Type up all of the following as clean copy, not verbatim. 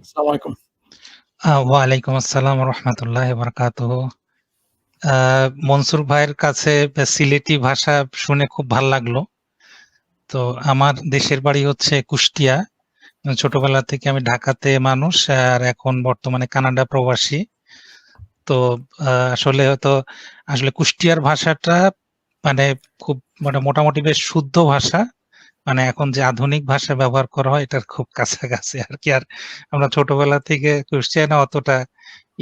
আসসালামু আলাইকুম। ওয়ালাইকুম আসসালাম রহমতুল্লাহি বারাকাতুহু। মনসুর ভাইয়ের কাছে সিলেটি ভাষা শুনে খুব ভাল লাগলো। তো আমার দেশের বাড়ি হচ্ছে কুষ্টিয়া। ছোটবেলা থেকে আমি ঢাকাতে মানুষ, আর এখন বর্তমানে কানাডা প্রবাসী। তো আসলে কুষ্টিয়ার ভাষাটা মানে খুব মোটামুটি বেশ শুদ্ধ ভাষা। মানে এখন যে আধুনিক ভাষা ব্যবহার করা হয় এটার খুব কাছাকাছি আর কি। আর আমরা ছোটবেলা থেকে কুষ্টিয়া না অতটা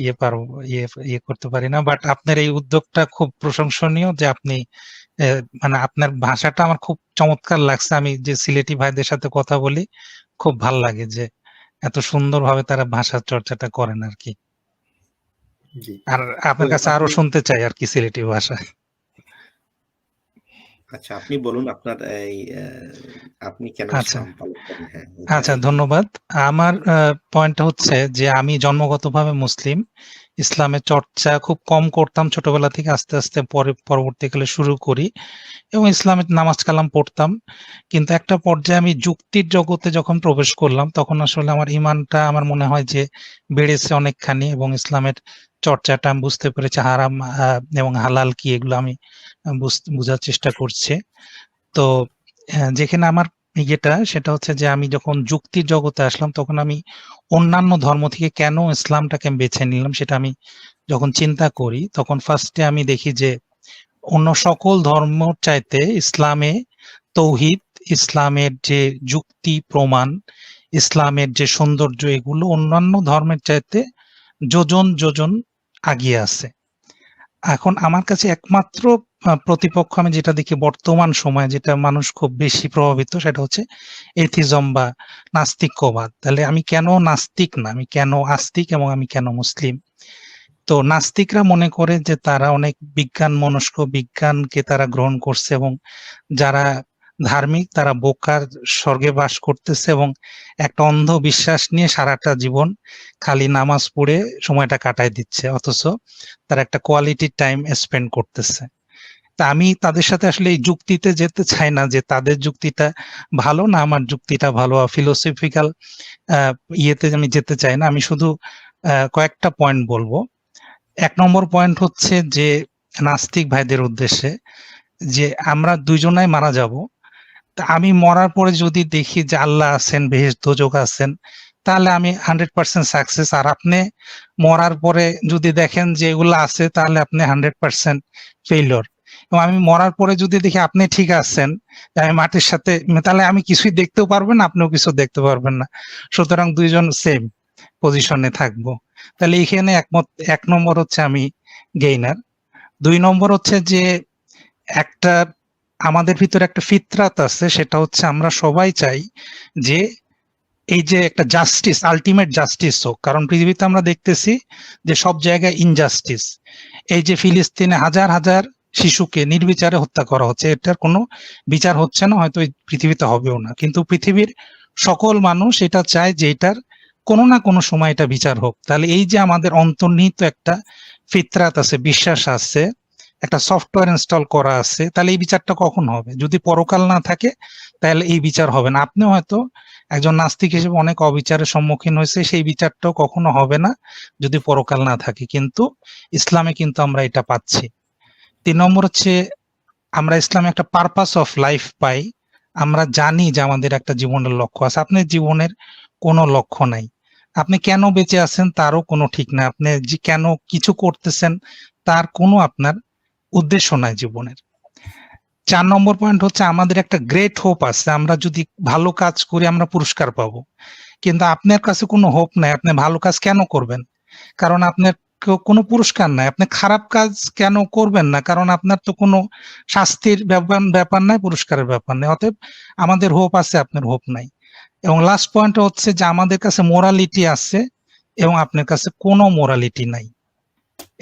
ইয়ে পারবো ইয়ে ইয়ে করতে পারি না। বাট আপনার এই উদ্যোগটা খুব প্রশংসনীয় যে আপনি মানে আপনার ভাষাটা আমার খুব চমৎকার লাগছে। আমি যে সিলেটি ভাইদের সাথে কথা বলি খুব ভাল লাগে যে এত সুন্দরভাবে তারা ভাষা চর্চাটা করেন আর কি। জি। আর তো আপনার কাছে আরো আপনি শুনতে চাই আর কি সিলেটি ভাষা। আচ্ছা, আপনি বলুন আপনার এই আপনি কেন আচ্ছা। ইসলাম পালন করেন? হ্যাঁ, এটা আচ্ছা, এটা ধন্যবাদ। আমার পয়েন্টটা হচ্ছে যে আমি জন্মগতভাবে মুসলিম। ইসলামের চর্চা খুব কম করতাম ছোটবেলা থেকে। আস্তে, আস্তে পরবর্তীকালে শুরু করি এবং ইসলামের নামাজ কালাম পড়তাম। কিন্তু একটা পর্যায়ে আমি যুক্তির জগতে যখন প্রবেশ করলাম তখন আসলে আমার ঈমানটা আমার মনে হয় যে বেড়েছে অনেকখানি এবং ইসলামের চর্চাটা আমি বুঝতে পেরেছি। হারাম এবং হালাল কি এগুলো আমি বুঝার চেষ্টা করছি। তো যেখানে আমার সেটা হচ্ছে যে আমি যখন যুক্তির জগতে আসলাম তখন আমি অন্যান্য ধর্ম থেকে কেন ইসলামটাকে আমি বেছে নিলাম সেটা আমি যখন চিন্তা করি তখন ফার্স্টে আমি দেখি যে অন্য সকল ধর্ম চাইতে ইসলামে তৌহিদ, ইসলামের যে যুক্তি প্রমাণ, ইসলামের যে সৌন্দর্য এগুলো অন্যান্য ধর্মের চাইতে যোজন যোজন আগিয়ে আছে। এখন আমার কাছে একমাত্র প্রতিপক্ষ আমি যেটা দেখি বর্তমান সময়ে যেটা মানুষ খুব বেশি প্রভাবিত সেটা হচ্ছে এথিজম বা নাস্তিক্যবাদ। তাহলে আমি কেন নাস্তিক না, আমি কেন আস্তিক এবং আমি কেন মুসলিম? তো নাস্তিকরা মনে করে যে তারা অনেক বিজ্ঞান মনস্ক, বিজ্ঞানকে তারা গ্রহণ করছে এবং যারা ধার্মিক তারা বোকার স্বর্গে বাস করতেছে এবং একটা অন্ধ বিশ্বাস নিয়ে সারাটা জীবন খালি নামাজ পড়ে সময়টা কাটায় দিচ্ছে, অথচ তারা একটা কোয়ালিটি টাইম স্পেন্ড করতেছে। তা আমি তাদের সাথে আসলে এই যুক্তিতে যেতে চাই না যে তাদের যুক্তিটা ভালো না আমার যুক্তিটা ভালো, ফিলোসফিক্যাল ইয়েতে আমি যেতে চাই না। আমি শুধু কয়েকটা পয়েন্ট বলবো। ১ নম্বর পয়েন্ট হচ্ছে যে নাস্তিক ভাইদের উদ্দেশ্যে যে আমরা দুইজনাই মারা যাব। তা আমি মরার পরে যদি দেখি যে আল্লাহ আছেন, বেহেশত দোজখ আছেন, তাহলে আমি 100% সাকসেস। আর আপনি মরার পরে যদি দেখেন যে এগুলো আছে তাহলে আপনি 100% ফেইলিউর। এবং আমি মরার পরে যদি দেখি আপনি ঠিক আছেন, আমি মাটির সাথে, তাহলে আমি কিছুই দেখতেও পারবেন না, আপনিও কিছু দেখতে পারবেন না। সুতরাং দুইজন সেম পজিশনে থাকবো। তাহলে এখানে একমত। ১ নম্বর হচ্ছে আমি গেইনার। ২ নম্বর হচ্ছে যে একটা আমাদের ভিতরে একটা ফিতরাত আছে, সেটা হচ্ছে আমরা সবাই চাই যে এই যে একটা জাস্টিস, আল্টিমেট জাস্টিস হোক। কারণ পৃথিবীতে আমরা দেখতেছি যে সব জায়গায় ইনজাস্টিস। এই যে ফিলিস্তিনে হাজার হাজার শিশুকে নির্বিচারে হত্যা করা হচ্ছে, এটার কোনো বিচার হচ্ছে না, হয়তো এই পৃথিবীতে হবেও না। কিন্তু পৃথিবীর সকল মানুষ এটা চায় যে এটার কোনো না কোনো সময় এটা বিচার হোক। তাহলে এই যে আমাদের অন্তর্নিহিত একটা ফিতরাত আছে, বিশ্বাস আছে, একটা সফটওয়্যার ইনস্টল করা আছে, তাহলে এই বিচারটা কখন হবে? যদি পরকাল না থাকে তাহলে এই বিচার হবে না। আপনিও হয়তো একজন নাস্তিক হিসেবে অনেক অবিচারের সম্মুখীন হয়েছে, সেই বিচারটাও কখনো হবে না যদি পরকাল না থাকে। কিন্তু ইসলামে কিন্তু আমরা এটা পাচ্ছি। ৩ নম্বর হচ্ছে আমরা ইসলামে একটা পারপাস অফ লাইফ পাই। আমরা জানি যে আমাদের একটা জীবনের লক্ষ্য আছে। আপনার জীবনের কোনো লক্ষ্য নাই। আপনি কেন বেঁচে আছেন তারও কোনো ঠিক নাই। আপনি যে কেন কিছু করতেছেন তার কোনো আপনার উদ্দেশ্য নাই জীবনের। ৪ নম্বর পয়েন্ট হচ্ছে আমাদের একটা গ্রেট হোপ আছে। আমরা যদি ভালো কাজ করি আমরা পুরস্কার পাবো। কিন্তু আপনার কাছে কোনো হোপ নাই। আপনি ভালো কাজ কেন করবেন? কারণ আপনার কোনো পুরস্কার নাই। আপনি খারাপ কাজ কেন করবেন না? কারণ আপনার তো কোনো শাস্তির ব্যাপার নাই, পুরস্কারের ব্যাপার নাই। অতএব আমাদের হোপ আছে, আপনার হোপ নাই। এবং লাস্ট পয়েন্ট হচ্ছে যে আমাদের কাছে মোরালিটি আছে এবং আপনার কাছে কোনো মোরালিটি নাই।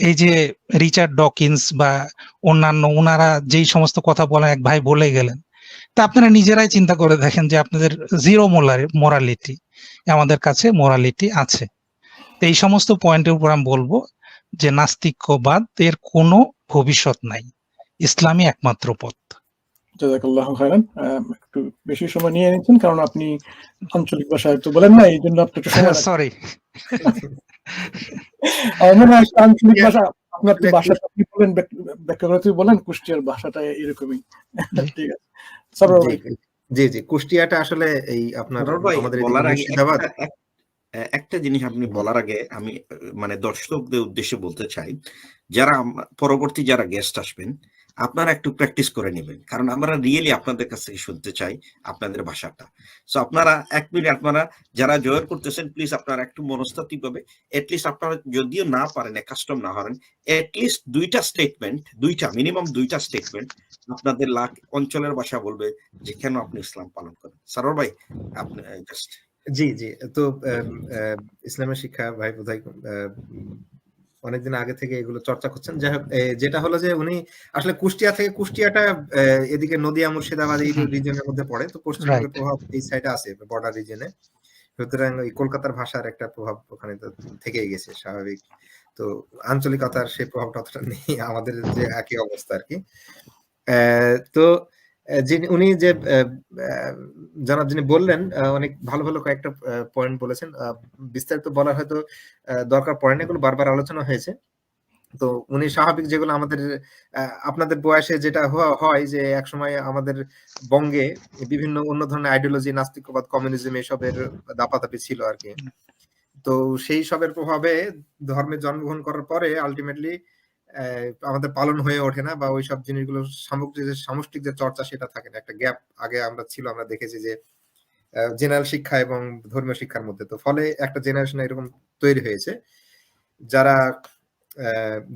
এই যে রিচার্ড ডকিন্স বা অন্যান্য উনারা যেই সমস্ত কথা বলেন, এক ভাই বলে গেলেন। তা আপনারা নিজেরাই চিন্তা করে দেখেন যে আপনাদের জিরো মোরালিটি, আমাদের কাছে মোরালিটি আছে। তো এই সমস্ত পয়েন্টের উপর আমি বলবো যে নাস্তিক্যবাদ এর কোনো ভবিষ্যৎ নাই। ইসলামই একমাত্র পথ। জাযাকাল্লাহু খাইরান। একটু বেশি সময় নিয়ে নিচ্ছেন কারণ আপনি আঞ্চলিক ভাষায় তো বলেন না, এইজন্য আপনি একটু সময় লাগবে। সরি। আমার মনে হয় আঞ্চলিক কুষ্টিয়া ভাষা আপনার তো আসলে ভাষাটা আপনি বলেন, ব্যাখ্যা করে তুই বলেন, কুষ্টিয়ার ভাষাটা এরকমই। জি। ঠিক আছে। সরোয়ার জি, ভাই। জি। কুষ্টিয়াটা আসলে এই আপনার সরোয়ার ভাই, আমাদের এদিকে বলার আগে মুর্শিদাবাদ। একটা জিনিস আপনি বলার আগে আমি মানে দর্শকদের উদ্দেশ্যে বলতে চাই, যারা পরবর্তী যারা গেস্ট আসবেন, আপনারা একটু প্র্যাকটিস করে নেবেন, কারণ আমরা রিয়েলি আপনাদের কাছ থেকে শুনতে চাই আপনাদের ভাষাটা। সো আপনারা 1 মিনিট, আপনারা যারা জয়েন করতেছেন প্লিজ আপনারা একটু মনস্তাত্ত্বিক ভাবে, এটলিস্ট আপনারা যদিও না পারেন, কাস্টম না হন, এটলিস্ট 2টা স্টেটমেন্ট, মিনিমাম 2টা স্টেটমেন্ট আপনাদের অঞ্চলের ভাষা বলবে যে কেন আপনি ইসলাম পালন করেন। সরোয়ার ভাই, আপনি জাস্ট। জি। তো ইসলামের শিক্ষা ভাই বোধহয় অনেকদিন আগে থেকে এগুলো চর্চা করছেন। যাই হোক, যেটা হলো যে উনি আসলে কুষ্টিয়া থেকে, কুষ্টিয়াটা এদিকে নদিয়া মুর্শিদাবাদ এই রিজনের মধ্যে পড়ে, তো পশ্চিমবঙ্গের প্রভাব এই সাইডে আছে, বর্ডার রিজনে। সুতরাং ওই কলকাতার ভাষার একটা প্রভাব ওখানে তো থেকেই গেছে স্বাভাবিক। তো আঞ্চলিকতার সেই প্রভাবটা অতটা নেই, আমাদের যে একই অবস্থা আর কি। তো উনি যে জনাব যিনি বললেন, অনেক ভালো ভালো কয়েকটা পয়েন্ট বলেছেন। বিস্তারিত বলার হয়তো দরকার পড়ে না, এগুলো বারবার আলোচনা হয়েছে। তো উনি স্বাভাবিক যেগুলো আমাদের আপনাদের বয়সে যেটা হয় যে একসময় আমাদের বঙ্গে বিভিন্ন অন্য ধরনের আইডিওলজি, নাস্তিকবাদ, কমিউনিজম এসবের দাপাদাপি ছিল আর কি। তো সেই সবের প্রভাবে ধর্মে জন্মগ্রহণ করার পরে আলটিমেটলি আমাদের পালন হয়ে ওঠে না, বা ওই সব জিনিসগুলো সামষ্টিক যে চর্চা সেটা থাকে না, একটা গ্যাপ আগে আমরা দেখেছি যে জেনারেল শিক্ষা এবং ধর্মীয় শিক্ষার মধ্যে। তো ফলে একটা জেনারেশন এরকম তৈরি হয়েছে যারা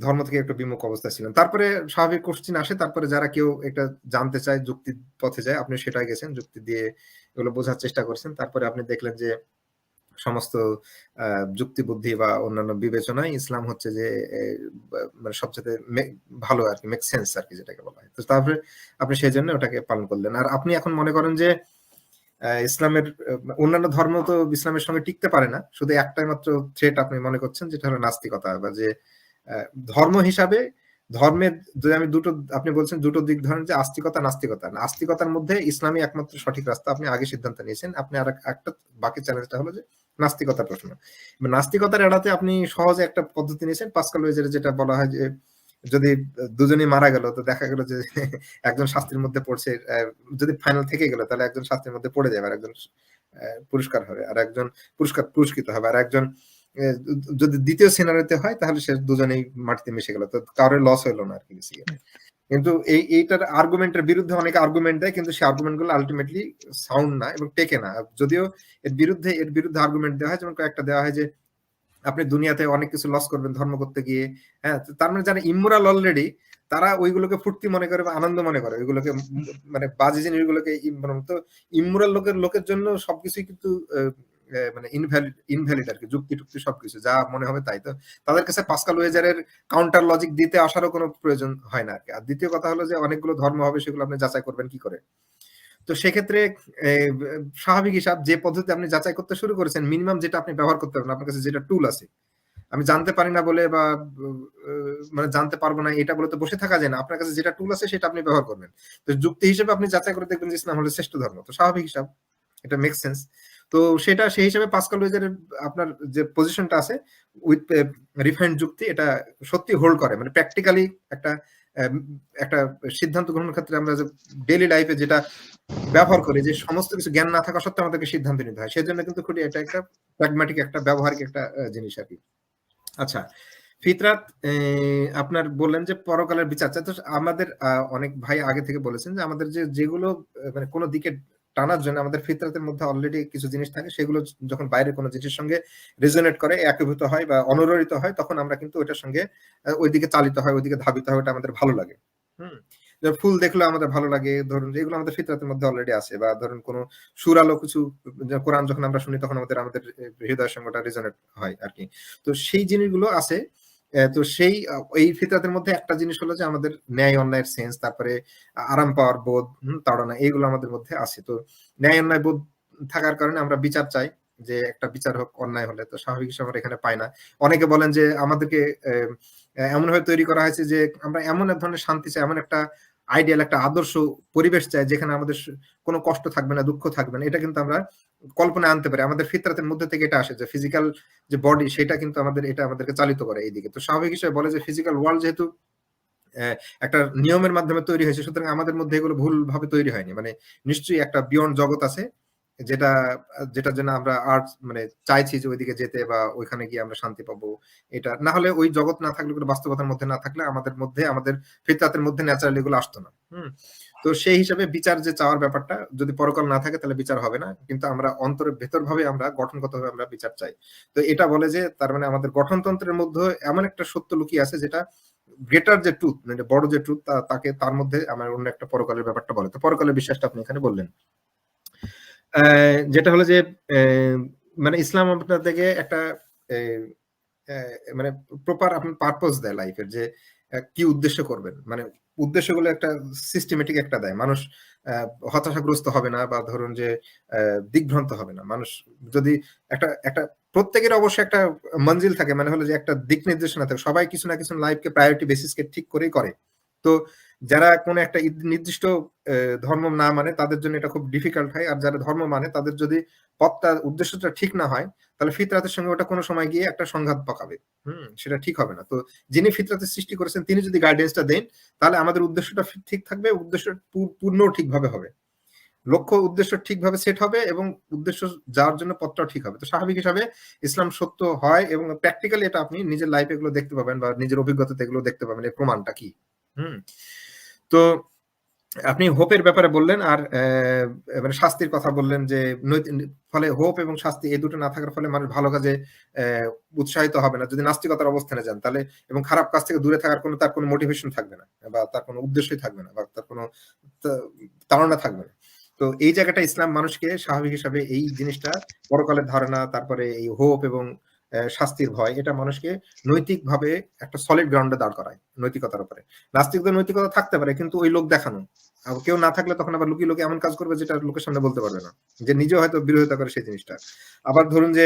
ধর্ম থেকে একটু বিমুখ অবস্থায় ছিলেন। তারপরে স্বাভাবিক কোশ্চেন আসে, তারপরে যারা কেউ একটা জানতে চায়, যুক্তির পথে যায়, আপনি সেটাই গেছেন, যুক্তি দিয়ে এগুলো বোঝার চেষ্টা করছেন। তারপরে আপনি দেখলেন যে সমস্ত যুক্তি বুদ্ধি বা অন্যান্য বিবেচনায় ইসলাম হচ্ছে যে মানে সবচেয়ে ভালো আর কি, মেক সেন্স আর কি যেটাকে বলা হয়। তো তারপরে আপনি সেই জন্য ওটাকে পালন করলেন। আর আপনি এখন মনে করেন যে ইসলামের অন্যান্য ধর্ম তো ইসলামের সঙ্গে টিকতে পারে না, শুধু একটাই মাত্র থ্রেট আপনি মনে করছেন, যেটা হলো নাস্তিকতা, বা যে ধর্ম হিসাবে ধর্মের যদি আমি আপনি বলছেন দুটো দিক ধরেন, যে আস্তিকতা নাস্তিকতা। নাস্তিকতার মধ্যে ইসলামই একমাত্র সঠিক রাস্তা, আপনি আগে সিদ্ধান্ত নিয়েছেন। আপনি আর একটা বাকি চ্যালেঞ্জটা হলো যে নাস্তিকতার প্রশ্ন। নাস্তিকতার এড়াতে আপনি সহজে একটা পদ্ধতি নিয়েছেন, পাস্কাল ওয়েজের যেটা বলা হয় যে যদি দুজনেই মারা গেল, তো দেখা গেল যে একজন শাস্তির মধ্যে পড়ছে, যদি ফাইনাল থেকে গেল তাহলে একজন শাস্তির মধ্যে পড়ে যাবে, আর একজন পুরস্কার হবে, আর একজন পুরস্কৃত হবে, আর একজন যদি দ্বিতীয় সিনারিতে হয় তাহলে সে দুজনেই মাটিতে মিশে গেল, তো কারোর লস হইলো না আর কি। কিন্তু এইটার আর্গুমেন্টের বিরুদ্ধে অনেকে আর্গুমেন্ট দেয়, কিন্তু সেই আর্গুমেন্ট গুলো আলটিমেটলি সাউন্ড না এবং টেকে না। যদিও এর বিরুদ্ধে আর্গুমেন্ট দেওয়া হয়, যেমন কয়েকটা দেওয়া হয় যে আপনি দুনিয়াতে অনেক কিছু লস করবেন ধর্ম করতে গিয়ে। হ্যাঁ, তার মানে যারা ইমোরাল অলরেডি, তারা ওইগুলোকে ফুর্তি মনে করে বা আনন্দ মনে করে, ওইগুলোকে মানে বাজে জিনিসগুলোকে। তো ইমোরাল লোকের জন্য সবকিছুই কিন্তু মানে ইনভ্যালিড আর কি, যুক্তি টুক্তি সবকিছু যা মনে হবে তাই। তো তাদের কাছে পাস্কাল ওয়েজারের কাউন্টার লজিক দিতে আসারও কোনো প্রয়োজন হয় না আর কি। আর দ্বিতীয় কথা হলো যে অনেকগুলো ধর্ম হবে, সেগুলো আপনি যাচাই করবেন কি করে? তো সেক্ষেত্রে স্বাভাবিক হিসাব, যে পদ্ধতি আপনি যাচাই করতে শুরু করেছেন, মিনিমাম যেটা আপনি ব্যবহার করতে পারবেন, আপনার কাছে যেটা টুল আছে। আমি জানতে পারি না বলে বা মানে জানতে পারবো না এটা বলে তো বসে থাকা যায় না। আপনার কাছে যেটা টুল আছে সেটা আপনি ব্যবহার করবেন। তো যুক্তি হিসেবে আপনি যাচাই করে দেখবেন যে ইসলাম হলো শ্রেষ্ঠ ধর্ম। তো স্বাভাবিক হিসাব, এটা মেক সেন্স। তো সেটা সেই হিসাবে পাস্কাল ওয়েজারের আপনার যে পজিশনটা আছে উইথ রিফাইন্ড যুক্তি, এটা সত্যি হোল্ড করে। মানে প্র্যাকটিক্যালি একটা সিদ্ধান্ত গ্রহণের ক্ষেত্রে আমরা যে ডেইলি লাইফে যেটা ব্যবহার করি, যে সমস্ত কিছু জ্ঞান না থাকা সত্ত্বেও আমাদেরকে সিদ্ধান্ত নিতে হয়, সেজন্য কিন্তু খুবই এটা একটা প্র্যাগম্যাটিক, একটা ব্যবহারিক একটা জিনিস আর কি। আচ্ছা, ফিতরাত আপনার বললেন যে পরকালের বিচার চাই। তো আমাদের অনেক ভাই আগে থেকে বলেছেন যে আমাদের যেগুলো মানে কোনো দিকে টানার জন্য আমাদের ফিতরাতের মধ্যে অলরেডি কিছু জিনিস থাকে, সেগুলো যখন বাইরের কোনো জিনিসের সঙ্গে রেজোনেট করে, একীভূত হয় বা অনুরণিত হয়, তখন আমরা কিন্তু ওইটার সঙ্গে ওইদিকে চালিত হয়, ওইদিকে ধাবিত হয়, ওটা আমাদের ভালো লাগে। ফুল দেখলে আমাদের ভালো লাগে, ধরুন এগুলো আমাদের ফিতরাতের মধ্যে অলরেডি আছে। বা ধরুন কোনো সুরালো কিছু কোরআন যখন আমরা শুনি, তখন আমাদের হৃদয়ের সঙ্গে ওটা রেজোনেট হয় আর কি। তো সেই জিনিসগুলো আছে। তো এই ফিতরাতের মধ্যে একটা জিনিস হলো যে আমাদের ন্যায় অন্যায়ের সেন্স, তারপরে আরাম পাওয়ার বোধ, তাড়না, এইগুলো আমাদের মধ্যে আছে। তো ন্যায় অন্যায় বোধ থাকার কারণে আমরা বিচার চাই, যে একটা বিচার হোক অন্যায় হলে। তো স্বাভাবিক হিসেবে আমরা এখানে পাই না। অনেকে বলেন যে আমাদেরকে এমন ভাবে তৈরি করা হয়েছে যে আমরা এমন এক ধরনের শান্তি চাই, এমন একটা আইডিয়াল একটা আদর্শ পরিবেশ চাই যেখানে আমাদের কোনো কষ্ট থাকবে না, দুঃখ থাকবে না, এটা কিন্তু আমরা কল্পনায় আনতে পারি। আমাদের ফিতরাতের মধ্যে থেকে এটা আসে যে ফিজিক্যাল যে বডি সেটা কিন্তু এটা আমাদেরকে চালিত করে এইদিকে। তো স্বাভাবিক হিসেবে বলে যে ফিজিক্যাল ওয়ার্ল্ড যেহেতু একটা নিয়মের মাধ্যমে তৈরি হয়েছে, সুতরাং আমাদের মধ্যে এগুলো ভুল ভাবে তৈরি হয়নি। মানে নিশ্চয়ই একটা বিয়ন্ড জগৎ আছে যেটার জন্য আমরা আর্ট মানে চাইছি যে ওইদিকে যেতে বা ওইখানে গিয়ে আমরা শান্তি পাবো। এটা না হলে ওই জগৎ না থাকলে, কোনো বাস্তবতার মধ্যে না থাকলে আমাদের ফিতরাতের মধ্যে ন্যাচারালি এগুলো আসতো না। তো সেই হিসাবে বিচার যে চাওয়ার ব্যাপারটা, যদি পরকাল না থাকে তাহলে বিচার হবে না, কিন্তু আমরা অন্তরের ভেতর ভাবে আমরা গঠনগতভাবে আমরা বিচার চাই। তো এটা বলে যে তার মানে আমাদের গঠনতন্ত্রের মধ্যে এমন একটা সত্য লুকিয়ে আছে যেটা গ্রেটার যে ট্রুথ, মানে বড় যে ট্রুথ, তাকে তার মধ্যে আমার অন্য একটা পরকালের ব্যাপারটা বলে। তো পরকালের বিশ্বাসটা আপনি এখানে বললেন, যেটা হলো যে মানে ইসলাম আপনাদেরকে একটা মানে প্রপার আপনার পারপোজ দেয় লাইফের, যে কি উদ্দেশ্য করবেন, মানে উদ্দেশ্যগুলো একটা সিস্টেমেটিক একটা দেয়। মানুষ হতাশাগ্রস্ত হবে না, বা ধরুন যে দিগ্ভ্রান্ত হবে না। মানুষ যদি একটা প্রত্যেকের অবশ্যই একটা মঞ্জিল থাকে, মানে হলো যে একটা দিক নির্দেশনা থাকে। সবাই কিছু না কিছু লাইফকে প্রায়োরিটি বেসিসকে ঠিক করেই করে। তো যারা কোনো একটা নির্দিষ্ট ধর্ম না মানে তাদের জন্য এটা খুব ডিফিকাল্ট হয়, আর যারা ধর্ম মানে তাদের যদি পথটা উদ্দেশ্যটা ঠিক না হয় তাহলে ফিতরাতের সঙ্গে ওটা কোনো সময় গিয়ে একটা সংঘাত পাকাবে। সেটা ঠিক হবে না। তো যিনি ফিতরাতের সৃষ্টি করেছেন তিনি যদি গাইডেন্সটা দেন তাহলে আমাদের উদ্দেশ্যটা ঠিক থাকবে, উদ্দেশ্য পূর্ণ ঠিকভাবে হবে, লক্ষ্য উদ্দেশ্য ঠিকভাবে সেট হবে এবং উদ্দেশ্য যাওয়ার জন্য পথটাও ঠিক হবে। তো স্বাভাবিক হিসাবে ইসলাম সত্য হয় এবং প্র্যাকটিক্যালি এটা আপনি নিজের লাইফে এগুলো দেখতে পাবেন বা নিজের অভিজ্ঞতাতে এগুলো দেখতে পাবেন, এর প্রমাণটা কি। তো আপনি হোপের ব্যাপারে বললেন, আর মানে শাস্তির কথা বললেন, যে ফলে হোপ এবং শাস্তি এই দুটো না থাকার ফলে মানুষ ভালো কাজে উৎসাহিত হবে না। যদি নাস্তিকতার অবস্থানে যান তাহলে, এবং খারাপ কাজ থেকে দূরে থাকার তার কোনো মোটিভেশন থাকবে না, বা তার কোনো উদ্দেশ্যই থাকবে না, বা তার কোনো তাড়না থাকবে না। তো এই জায়গাটা ইসলাম মানুষকে স্বাভাবিক হিসাবে এই জিনিসটা, পরকালের ধারণা, তারপরে এই হোপ এবং শাস্তির ভয়, এটা মানুষকে নৈতিকভাবে একটা সলিড গ্রাউন্ডে দাঁড় করায়, নৈতিকতার উপরে। নাস্তিকদের নৈতিকতা থাকতে পারে কিন্তু ওই লোক দেখানো, কেউ না থাকলে তখন আবার লুকিয়ে লুকিয়ে এমন কাজ করবে যেটা লোকের সামনে বলতে পারবে না, যে নিজেও হয়তো বিরোধিতা করে সেই জিনিসটা। আবার ধরুন যে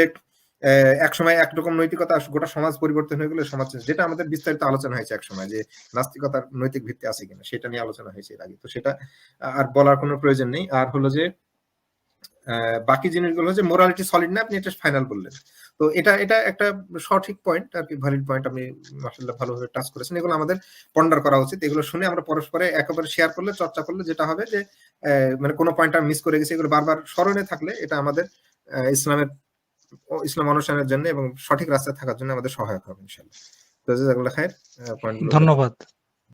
একসময় একরকম নৈতিকতা গোটা সমাজ পরিবর্তন হয়ে গেলে সমাজ, যেটা আমাদের বিস্তারিত আলোচনা হয়েছে একসময়, যে নাস্তিকতার নৈতিক ভিত্তি আছে কিনা সেটা নিয়ে আলোচনা হয়েছে এর আগে। তো সেটা আর বলার কোনো প্রয়োজন নেই। আর হলো যে বাকি জিনিসগুলো যে মোরালিটি সলিড না, আপনি এটা ফাইনাল বললেন। তো এটা একটা সঠিক পয়েন্ট আর কি, ভ্যালিড পয়েন্ট, আপনি মাশাআল্লাহ ভালোভাবে টাচ করেছেন। এগুলো আমাদের পন্ডার করা উচিত। এগুলো শুনে আমরা পরস্পরে একেবারে শেয়ার করলে, চর্চা করলে যেটা হবে যে মানে কোনো পয়েন্ট আমি মিস করে গেছি, এগুলো বারবার স্মরণে থাকলে এটা আমাদের ইসলাম অনুসরণের জন্য এবং সঠিক রাস্তায় থাকার জন্য আমাদের সহায়ক হবে ইনশাআল্লাহ। তো জাযাকাল্লাহ খায়ের। ধন্যবাদ।